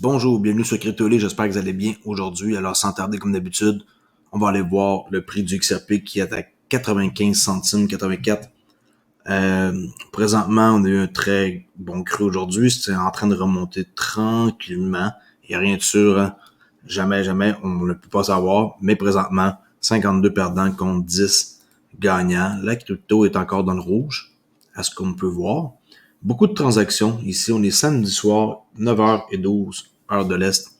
Bonjour, bienvenue sur CryptoLé, j'espère que vous allez bien aujourd'hui. Alors sans tarder comme d'habitude, on va aller voir le prix du XRP qui est à 95 centimes, 84. Présentement, on a eu un très bon cru aujourd'hui, c'est en train de remonter tranquillement. Il n'y a rien de sûr, hein? Jamais, on ne peut pas savoir, mais présentement, 52 perdants contre 10 gagnants. La crypto est encore dans le rouge, à ce qu'on peut voir. Beaucoup de transactions. Ici, on est samedi soir, 9h12, heure de l'Est.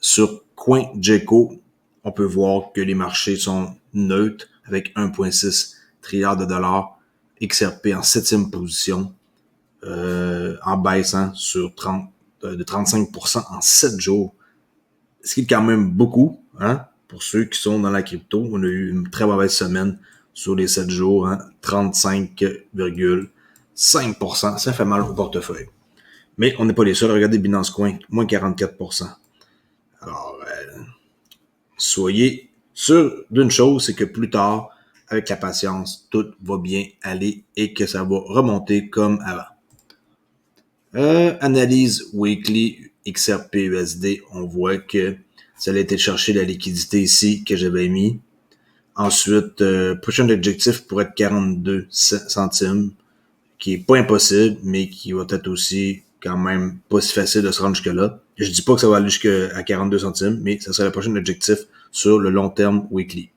Sur CoinGecko, on peut voir que les marchés sont neutres avec 1,6 trilliard de dollars. XRP en 7e position, en baissant sur 35% en 7 jours. Ce qui est quand même beaucoup, hein, pour ceux qui sont dans la crypto. On a eu une très mauvaise semaine sur les 7 jours, hein, 35,5%. Ça fait mal au portefeuille. Mais on n'est pas les seuls. Regardez Binance Coin, moins 44%. Alors, soyez sûr d'une chose, c'est que plus tard, avec la patience, tout va bien aller et que ça va remonter comme avant. Analyse weekly XRP USD, on voit que ça a été chercher la liquidité ici que j'avais mis. Ensuite, prochain objectif pourrait être 42 centimes, qui est pas impossible, mais qui va être aussi quand même pas si facile de se rendre jusque-là. Je dis pas que ça va aller jusqu'à 42 centimes, mais ça sera le prochain objectif sur le long terme weekly.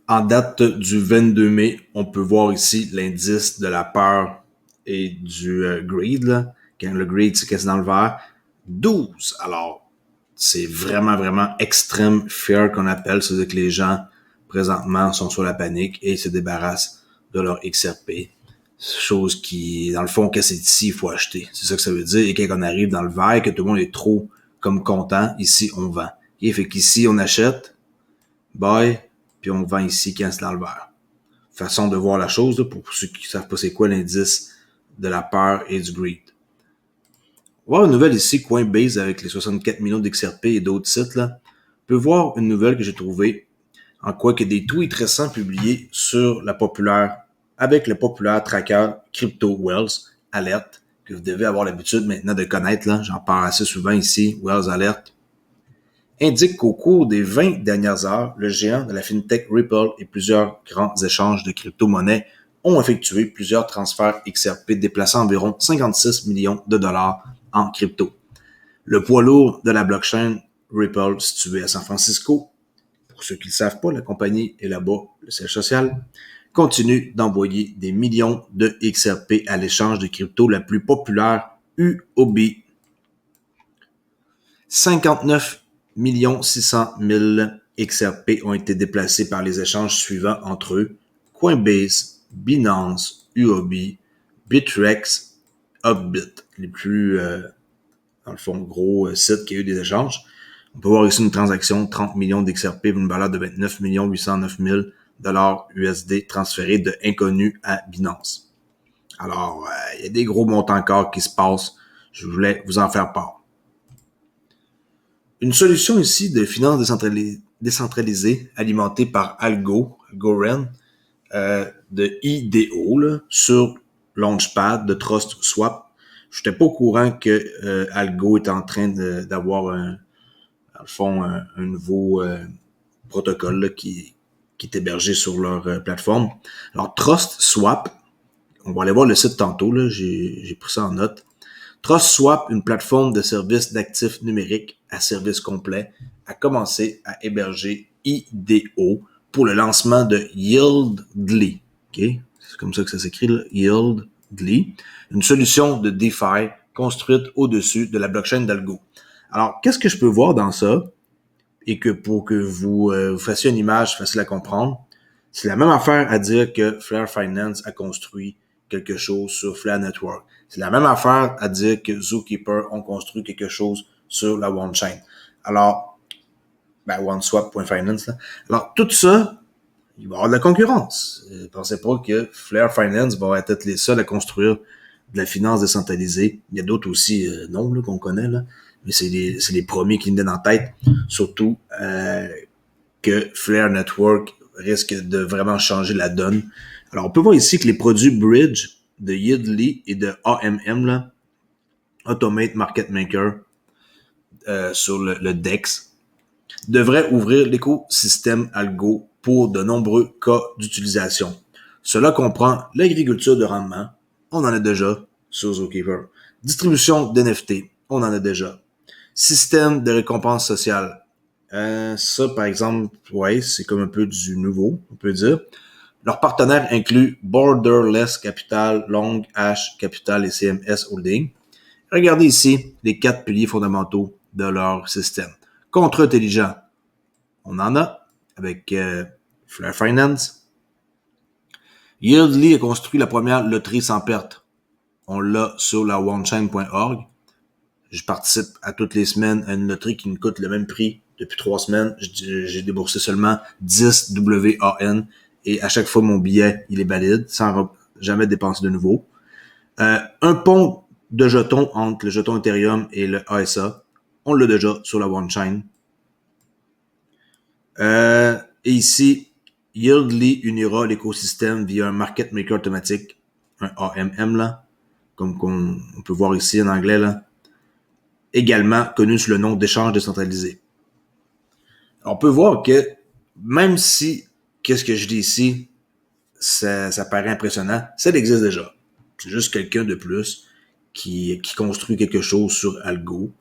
En date du 22 mai, on peut voir ici l'indice de la peur et du greed. Là. Quand le greed, c'est que c'est dans le vert. 12. Alors, c'est vraiment extrême fear qu'on appelle. C'est-à-dire que les gens, présentement, sont sur la panique et se débarrassent de leur XRP. Chose qui, dans le fond, que c'est ici, il faut acheter. C'est ça que ça veut dire. Et quand on arrive dans le vert, que tout le monde est trop comme content, ici, on vend. Et fait qu'ici, on achète, buy, puis on vend ici quand c'est dans le vert. Façon de voir la chose, là, pour ceux qui ne savent pas c'est quoi l'indice de la peur et du greed. On va voir une nouvelle ici, Coinbase, avec les 64 millions d'XRP et d'autres sites. Là. On peut voir une nouvelle que j'ai trouvée, en quoi que des tweets récents publiés sur la populaire, avec le populaire tracker Crypto Wells Alert, que vous devez avoir l'habitude maintenant de connaître. Là. J'en parle assez souvent ici, Wells Alert. Indique qu'au cours des 20 dernières heures, le géant de la fintech Ripple et plusieurs grands échanges de crypto-monnaies ont effectué plusieurs transferts XRP déplaçant environ 56 millions de dollars en crypto. Le poids lourd de la blockchain Ripple, situé à San Francisco, pour ceux qui ne le savent pas, la compagnie est là-bas, le siège social, continue d'envoyer des millions de XRP à l'échange de crypto la plus populaire, UOB. 59 600 000 XRP ont été déplacés par les échanges suivants entre eux: Coinbase, Binance, UOB, Bitrex, Upbit, les plus, dans le fond, gros sites qui ont eu des échanges. On peut voir ici une transaction, 30 millions d'XRP, une valeur de 29 809 000 dollars USD transférés de inconnus à Binance. Alors, il y a des gros montants encore qui se passent. Je voulais vous en faire part. Une solution ici de finance décentralisée alimentée par Algorand, de IDO là, sur Launchpad de Trust Swap. Je n'étais pas au courant que Algo est en train d'avoir dans le fond, un nouveau protocole là, qui est hébergé sur leur plateforme. Alors, Trust Swap, on va aller voir le site tantôt, là, j'ai pris ça en note. Trust Swap, une plateforme de services d'actifs numériques à service complet, a commencé à héberger IDO pour le lancement de Yieldly. Okay? C'est comme ça que ça s'écrit, là, Yieldly. Une solution de DeFi construite au-dessus de la blockchain d'Algo. Alors, qu'est-ce que je peux voir dans ça? Et que pour que vous fassiez une image facile à comprendre, c'est la même affaire à dire que Flare Finance a construit quelque chose sur Flare Network. C'est la même affaire à dire que Zookeeper ont construit quelque chose sur la OneChain. Alors, OneSwap.finance. Là. Alors, tout ça, il va y avoir de la concurrence. Pensez pas que Flare Finance va être les seuls à construire de la finance décentralisée. Il y a d'autres aussi non là, qu'on connaît, là. Mais c'est les premiers qui me viennent en tête. Surtout que Flare Network risque de vraiment changer la donne. Alors, on peut voir ici que les produits Bridge de Yieldly et de AMM, là, Automate Market Maker, sur le DEX, devrait ouvrir l'écosystème algo pour de nombreux cas d'utilisation. Cela comprend l'agriculture de rendement, on en a déjà sur Zookeeper, distribution d'NFT, on en a déjà, système de récompense sociale, ça par exemple, ouais, c'est comme un peu du nouveau, on peut dire. Leurs partenaires incluent Borderless Capital, Long Hash Capital et CMS Holding. Regardez ici les 4 piliers fondamentaux de leur système. Contrat intelligent, on en a avec Flare Finance. Yieldly a construit la première loterie sans perte. On l'a sur la OneChain.org. Je participe à toutes les semaines à une loterie qui me coûte le même prix depuis 3 semaines. J'ai déboursé seulement 10 WAN et à chaque fois mon billet il est valide sans jamais dépenser de nouveau. Un pont de jetons entre le jeton Ethereum et le ASA. On l'a déjà sur la OneChain. Et ici, Yieldly unira l'écosystème via un market maker automatique, un AMM là, comme on peut voir ici en anglais là, également connu sous le nom d'échange décentralisé. On peut voir que même si qu'est-ce que je dis ici, ça paraît impressionnant, ça existe déjà. C'est juste quelqu'un de plus qui construit quelque chose sur Algo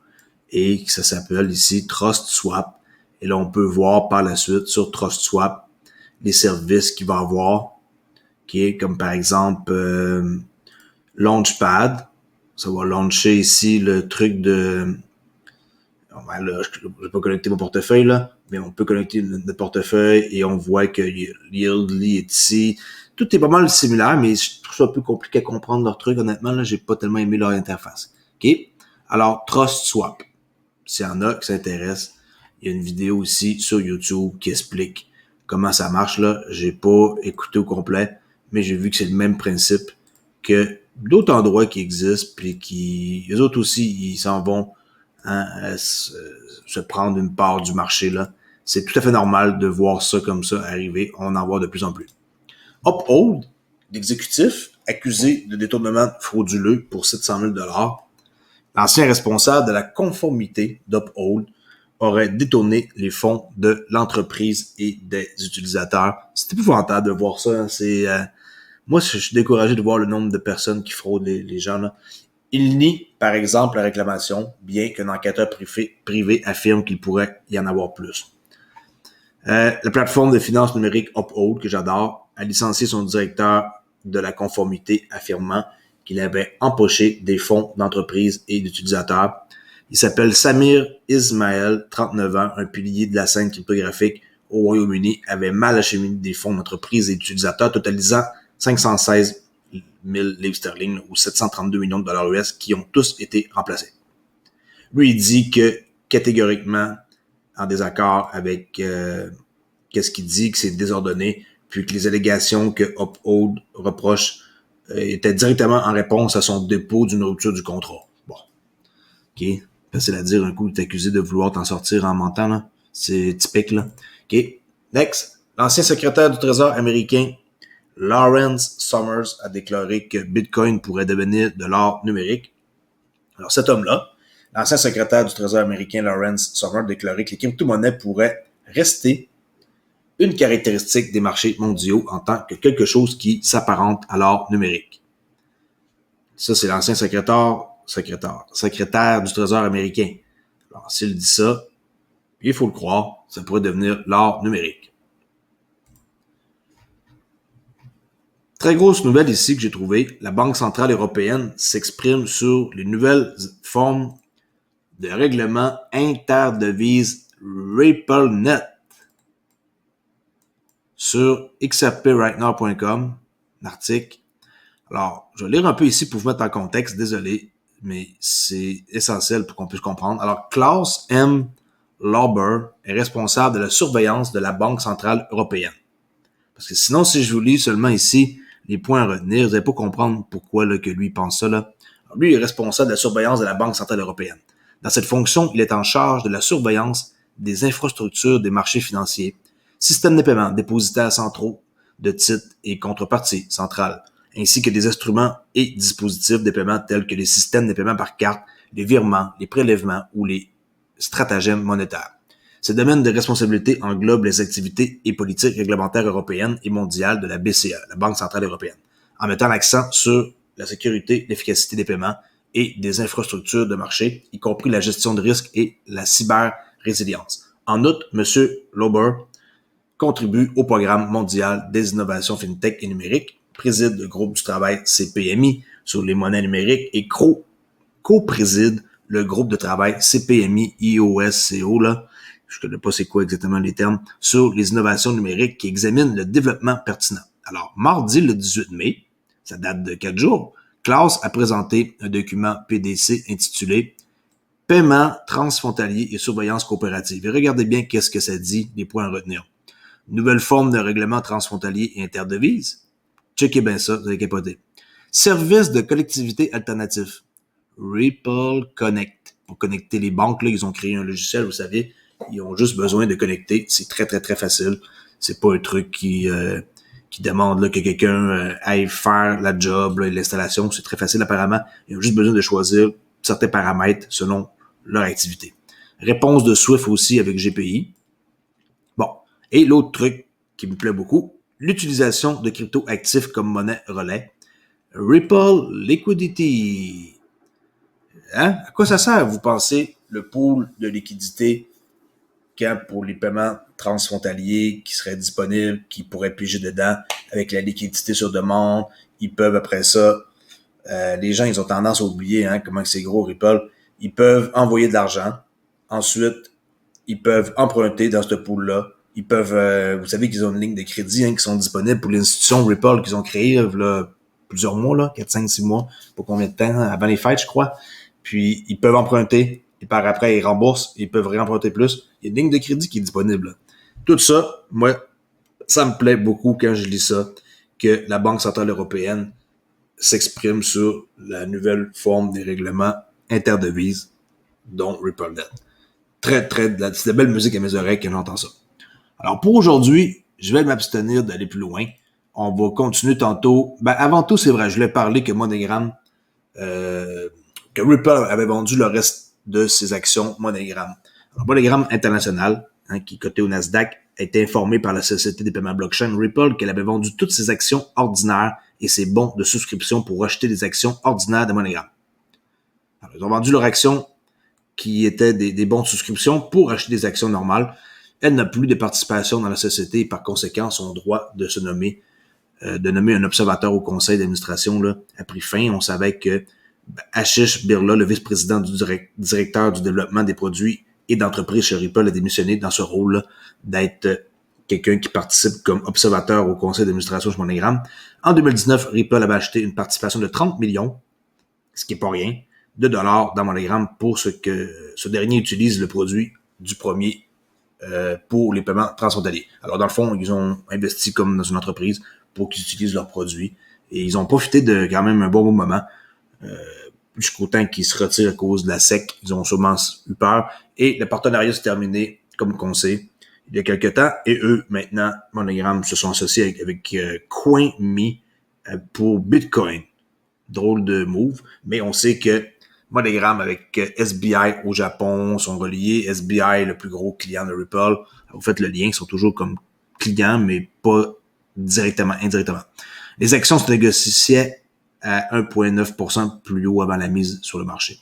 et ça s'appelle ici TrustSwap. Et là, on peut voir par la suite sur TrustSwap les services qu'il va avoir, qui est comme par exemple Launchpad. Ça va launcher ici le truc de... Ben là, je vais pas connecter mon portefeuille, là, mais on peut connecter notre portefeuille et on voit que Yieldly est ici. Tout est pas mal similaire, mais je trouve ça un peu compliqué à comprendre leur truc. Honnêtement, là, j'ai pas tellement aimé leur interface. OK? Alors, TrustSwap. S'il y en a qui s'intéressent, il y a une vidéo aussi sur YouTube qui explique comment ça marche, là. J'ai pas écouté au complet, mais j'ai vu que c'est le même principe que d'autres endroits qui existent, puis qui, les autres aussi, ils s'en vont se prendre une part du marché, là. C'est tout à fait normal de voir ça comme ça arriver. On en voit de plus en plus. Uphold, l'exécutif, accusé de détournement frauduleux pour 700 000 $. L'ancien responsable de la conformité d'Uphold aurait détourné les fonds de l'entreprise et des utilisateurs. C'est épouvantable de voir ça. Hein. Moi, je suis découragé de voir le nombre de personnes qui fraudent les gens, là. Il nie, par exemple, la réclamation, bien qu'un enquêteur privé affirme qu'il pourrait y en avoir plus. La plateforme de finances numérique Uphold, que j'adore, a licencié son directeur de la conformité, affirmant qu'il avait empoché des fonds d'entreprise et d'utilisateurs. Il s'appelle Samir Ismail, 39 ans, un pilier de la scène cryptographique au Royaume-Uni, avait mal acheminé des fonds d'entreprise et d'utilisateurs, totalisant 516 000 livres sterling ou 732 millions de dollars US qui ont tous été remplacés. Lui, il dit que catégoriquement en désaccord avec qu'est-ce qu'il dit, que c'est désordonné, puis que les allégations que Uphold reproche étaient directement en réponse à son dépôt d'une rupture du contrat. Bon, ok, facile à dire, un coup, il est accusé de vouloir t'en sortir en mentant, là. C'est typique, là. Ok, next. L'ancien secrétaire du Trésor américain Lawrence Summers a déclaré que Bitcoin pourrait devenir de l'or numérique. Alors, cet homme-là, l'ancien secrétaire du Trésor américain Lawrence Summers, a déclaré que les crypto-monnaies pourraient rester une caractéristique des marchés mondiaux en tant que quelque chose qui s'apparente à l'or numérique. Ça, c'est l'ancien secrétaire du Trésor américain. Alors, s'il dit ça, il faut le croire, ça pourrait devenir l'or numérique. Très grosse nouvelle ici que j'ai trouvée, la Banque centrale européenne s'exprime sur les nouvelles formes de règlement interdevise RippleNet sur xrprightnow.com, un article. Alors, je vais lire un peu ici pour vous mettre en contexte, désolé, mais c'est essentiel pour qu'on puisse comprendre. Alors, Klaus M. Lauber est responsable de la surveillance de la Banque centrale européenne. Parce que sinon, si je vous lis seulement ici les points à retenir, vous n'allez pas comprendre pourquoi là, que lui pense ça. Là. Alors, lui, il est responsable de la surveillance de la Banque centrale européenne. Dans cette fonction, il est en charge de la surveillance des infrastructures des marchés financiers, systèmes de paiement, dépositaires centraux de titres et contreparties centrales, ainsi que des instruments et dispositifs de paiement tels que les systèmes de paiement par carte, les virements, les prélèvements ou les stratagèmes monétaires. Ce domaine de responsabilité englobe les activités et politiques réglementaires européennes et mondiales de la BCE, la Banque centrale européenne, en mettant l'accent sur la sécurité, l'efficacité des paiements et des infrastructures de marché, y compris la gestion de risques et la cyber-résilience. En outre, M. Lauber contribue au programme mondial des innovations fintech et numériques, préside le groupe du travail CPMI sur les monnaies numériques et co-préside le groupe de travail CPMI IOSCO, là, je ne connais pas c'est quoi exactement les termes, sur les innovations numériques qui examinent le développement pertinent. Alors, mardi le 18 mai, ça date de 4 jours, Klaus a présenté un document PDC intitulé « Paiement transfrontalier et surveillance coopérative ». Et regardez bien qu'est-ce que ça dit, les points à retenir. Nouvelle forme de règlement transfrontalier et interdevise. Checkez bien ça, vous allez capoter. Service de collectivité alternatif. Ripple Connect. Pour connecter les banques, là, ils ont créé un logiciel, vous savez, ils ont juste besoin de connecter. C'est très, très, très facile. C'est pas un truc qui demande là, que quelqu'un aille faire la job, là, l'installation. C'est très facile apparemment. Ils ont juste besoin de choisir certains paramètres selon leur activité. Réponse de Swift aussi avec GPI. Bon. Et l'autre truc qui me plaît beaucoup, l'utilisation de crypto-actifs comme monnaie relais. Ripple Liquidity. Hein? À quoi ça sert, vous pensez, le pool de liquidité quand pour les paiements transfrontaliers qui seraient disponibles, qui pourraient piger dedans avec la liquidité sur demande? Ils peuvent, après ça, les gens, ils ont tendance à oublier comment c'est gros, Ripple. Ils peuvent envoyer de l'argent. Ensuite, ils peuvent emprunter dans ce pool-là. Ils peuvent, vous savez qu'ils ont une ligne de crédit qui sont disponibles pour l'institution Ripple qu'ils ont créée là, plusieurs mois, là, 4, 5, 6 mois, pour combien de temps, avant les fêtes, je crois. Puis, ils peuvent emprunter, et par après, ils remboursent, ils peuvent réemprunter plus. Il y a une ligne de crédit qui est disponible. Là. Tout ça, moi, ça me plaît beaucoup quand je lis ça, que la Banque centrale européenne s'exprime sur la nouvelle forme des règlements interdevises, dont RippleNet. Très, très, c'est de belle musique à mes oreilles quand j'entends ça. Alors, pour aujourd'hui, je vais m'abstenir d'aller plus loin. On va continuer tantôt. Avant tout, c'est vrai, je voulais parler que MoneyGram, que Ripple avait vendu le reste de ses actions MoneyGram. Alors, MoneyGram International, qui est coté au Nasdaq, a été informé par la Société des paiements blockchain Ripple qu'elle avait vendu toutes ses actions ordinaires et ses bons de souscription pour acheter des actions ordinaires de MoneyGram. Alors, ils ont vendu leurs actions qui étaient des bons de souscription pour acheter des actions normales. Elle n'a plus de participation dans la société et par conséquent, son droit de se nommer, de nommer un observateur au conseil d'administration là, a pris fin. On savait que Ashish Birla, le vice-président du directeur du développement des produits et d'entreprise chez Ripple, a démissionné dans ce rôle d'être quelqu'un qui participe comme observateur au conseil d'administration chez MoneyGram. En 2019, Ripple avait acheté une participation de 30 millions, ce qui n'est pas rien, de dollars dans MoneyGram pour ce que ce dernier utilise le produit du premier pour les paiements transfrontaliers. Alors, dans le fond, ils ont investi comme dans une entreprise pour qu'ils utilisent leurs produits. Et ils ont profité de quand même un bon moment. Jusqu'au temps qu'ils se retirent à cause de la SEC. Ils ont sûrement eu peur. Et le partenariat s'est terminé, comme qu'on sait, il y a quelques temps. Et eux, maintenant, MoneyGram se sont associés avec CoinMe pour Bitcoin. Drôle de move. Mais on sait que MoneyGram avec SBI au Japon sont reliés. SBI, le plus gros client de Ripple. Vous faites le lien, ils sont toujours comme clients, mais pas directement, indirectement. Les actions se négociaient à 1,9% plus haut avant la mise sur le marché.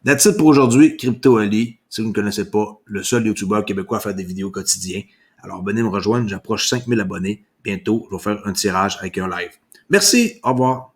That's it pour aujourd'hui. Crypto Ali, si vous ne connaissez pas, le seul YouTuber québécois à faire des vidéos quotidiennes. Alors venez me rejoindre, j'approche 5000 abonnés. Bientôt, je vais faire un tirage avec un live. Merci, au revoir.